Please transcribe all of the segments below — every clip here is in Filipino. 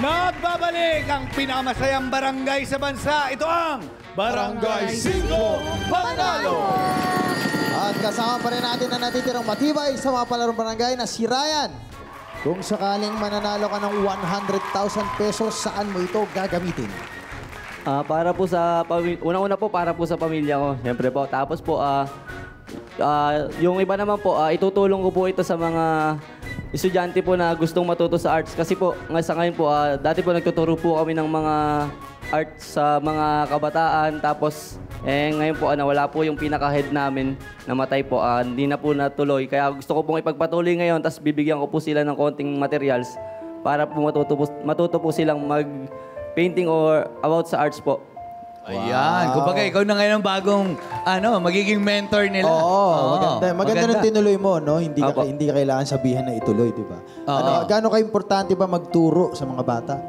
Nagbabalik ang pinakamasayang barangay sa bansa. Ito ang Barangay 5 Panalo! At kasama pa rin natin na natitirang matibay sa mga palarong barangay na si Ryan. Kung sakaling mananalo ka ng 100,000 pesos, saan mo ito gagamitin? Para po sa unang-una po para po sa pamilya ko, siyempre po. Tapos po yung iba naman po, itutulong ko po ito sa mga estudyante po na gustong matuto sa arts. Kasi po, sa ngayon po, dati po nagtuturo po kami ng mga arts sa mga kabataan. Tapos, ngayon po, nawala po yung pinaka-head namin, namatay po. Hindi na po natuloy. Kaya gusto ko pong ipagpatuloy ngayon, tapos bibigyan ko po sila ng konting materials para po matuto po silang mag-painting or about sa arts po. Ayan. Kumbaga, ikaw na ngayon ang bagong, magiging mentor nila. Oo, maganda nung tinuloy mo, no? Hindi ka kailangan sabihin na ituloy, di ba? Gaano ka-importante ba magturo sa mga bata?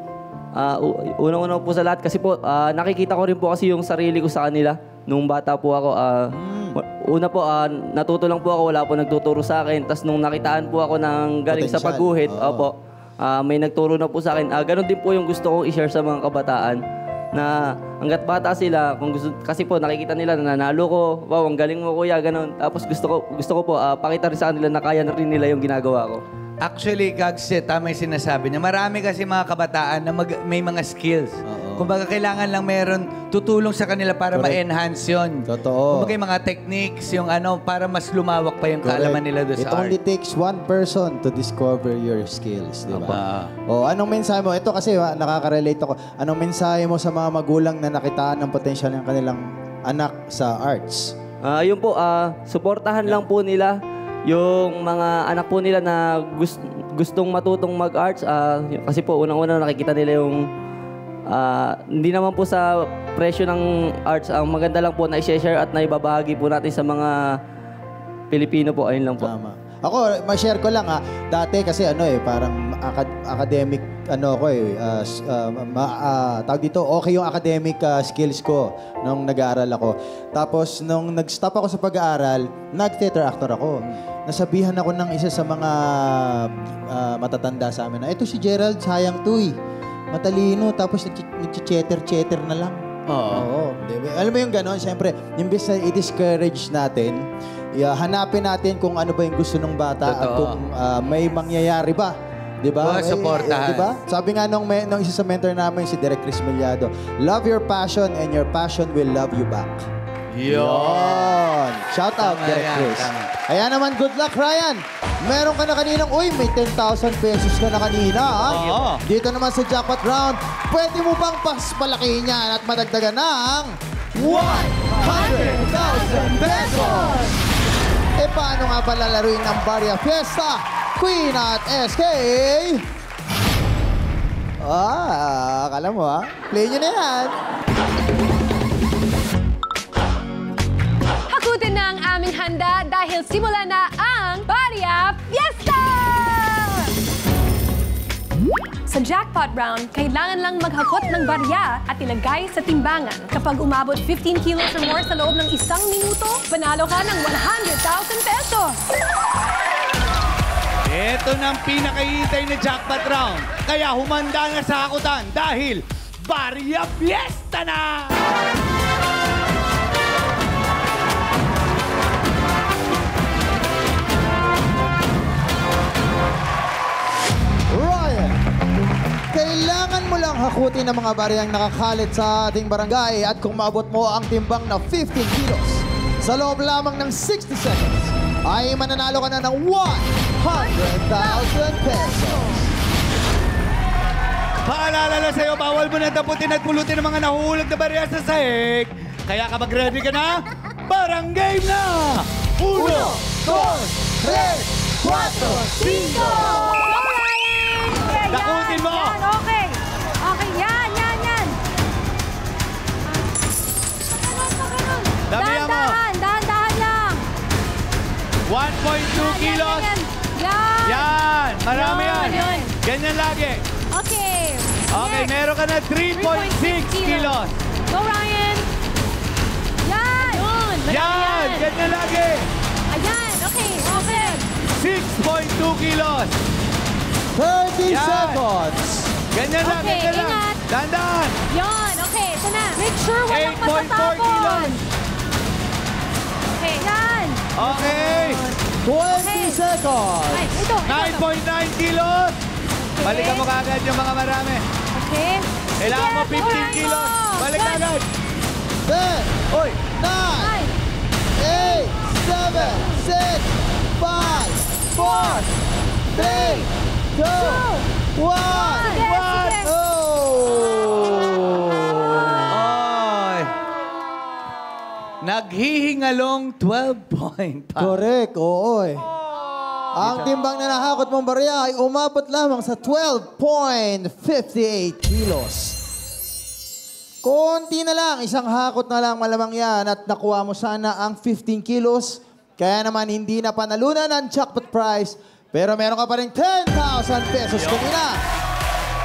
Unang-una po sa lahat kasi po, nakikita ko rin po kasi yung sarili ko sa kanila. Nung bata po ako, una po, natuto lang po ako, wala po nagtuturo sa akin. Tapos nung nakitaan po ako ng galing sa pagguhit, may nagturo na po sa akin. Ganon din po yung gusto kong i-share sa mga kabataan. Na hanggat bata sila, kung gusto, kasi po nakikita nila na nanalo ko, wow, ang galing mo kuya, ganon. Tapos gusto ko po, pakita rin sa kanila na kaya na rin nila yung ginagawa ko. Actually, Gags, tama yung sinasabi niya. Marami kasi mga kabataan na may mga skills. Kumbaga, kailangan lang meron tutulong sa kanila para ma-enhance yun. Totoo. Kumbaga, yung mga techniques, yung para mas lumawak pa yung kaalaman nila doon sa art. It only takes one person to discover your skills, di ba? Anong mensahe mo? Ito kasi nakaka-relate ako. Anong mensahe mo sa mga magulang na nakitaan ng potensyal ng kanilang anak sa arts? Yun po, suportahan lang po nila yung mga anak po nila na gustong matutong mag-arts. Kasi po, unang-una nakikita nila yung hindi naman po sa presyo ng arts. Ang maganda lang po na i-share at na ibabahagi po natin sa mga Pilipino po. Ayun lang po. Tama. Ako, ma-share ko lang dati kasi parang academic tawag dito, okay yung academic skills ko nung nag-aaral ako. Tapos nung nag-stop ako sa pag-aaral, nag-theater actor ako. Nasabihan ako ng isa sa mga matatanda sa amin na, ito si Gerald, sayang to matalino, tapos nag-chetter na lang. Oo. Alam mo yung gano'n, siyempre, imbes na i-discourage natin, hanapin natin kung ano ba yung gusto ng bata at kung may mangyayari ba. Diba? Supportahan. Diba? Sabi nga nung isa sa mentor namin, si Direk Chris Millado, love your passion and your passion will love you back. Yun. Shout out, Direk Chris. Kaya naman, good luck, Ryan. Meron ka na kaninang, may 10,000 pesos ka na kanina. Dito naman sa jackpot round, pwede mo bang paspalakihin yan at madagdagan ng 100,000 pesos? Paano nga ba lalaruin ng Barya Fiesta? Queen at SK? Akala mo play nyo na yan. Hakutin na ang aming handa dahil simula na ang Barya Fiesta! Sa jackpot round, kailangan lang maghakot ng barya at ilagay sa timbangan. Kapag umabot 15 kilos or more sa loob ng 1 minuto, panalo ka ng 100,000 pesos! Ito na ang pinakahihintay na jackpot round. Kaya humanda na sa hakutan dahil Barya Fiesta na! Ryan, kailangan mo lang hakutin ang mga baryang nakakalit sa ating barangay at kung maabot mo ang timbang na 15 kilos sa loob lamang ng 60 seconds, ay mananalo ka na ng 100,000 pesos. Paalala na sa'yo, bawal mo na daputin at pulutin ang mga nahuhulog na barya sa sahig. Kaya kapag ready ka na, parang game na! 1, 2, 3, 4, 5! Dakutin mo! Yan, okay. Okay, yan. Damihan mo! Dahan-dahan lang. 1.2 kilos! Yan! Marami yan! Ganyan lagi. Okay. Okay, meron ka na 3.6 kilos. Go, Ryan. Yan! Yan! Ganyan lagi. Ayan, okay. 6.2 kilos. 30 Yan. seconds. Ganyan lang, Okay, ganyan lang. ingat. Dandan! Yon, okay, ito na. Make sure walang 8.4 matatapon. kilos. Okay, yan. Okay. 20 seconds. Ay, ito. 9.9 kilos. Balikan mo kagad yung mga marami. Okay. Kailangan mo Sige, 15 buhayin kilos. mo. Balik Yan. agad. 10, Uy. 9, Ay, 8, 7, 6, 5, 4, 3, 2, 1. sige, sige. Oh! Oy. Naghihingalong 12.5. Correct, oo eh. Ang timbang na nahakot mong barya ay umabot lamang sa 12.58 kilos. Konti na lang, isang hakot na lang malamang yan at nakuha mo sana ang 15 kilos. Kaya naman hindi na panalunan ang jackpot prize. Pero meron ka pa rin 10,000 pesos kumina.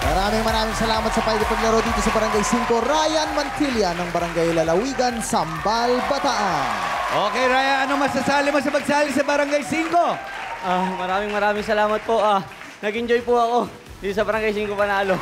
Maraming salamat sa paglaro dito sa Barangay 5. Ryan Mantilla ng Barangay Lalawigan, Sambal, Bataan. Okay, Raya, ano masasali mo sa pagsali sa Barangay 5? Maraming salamat po. Nag-enjoy po ako dito sa Barangay 5 Panalo.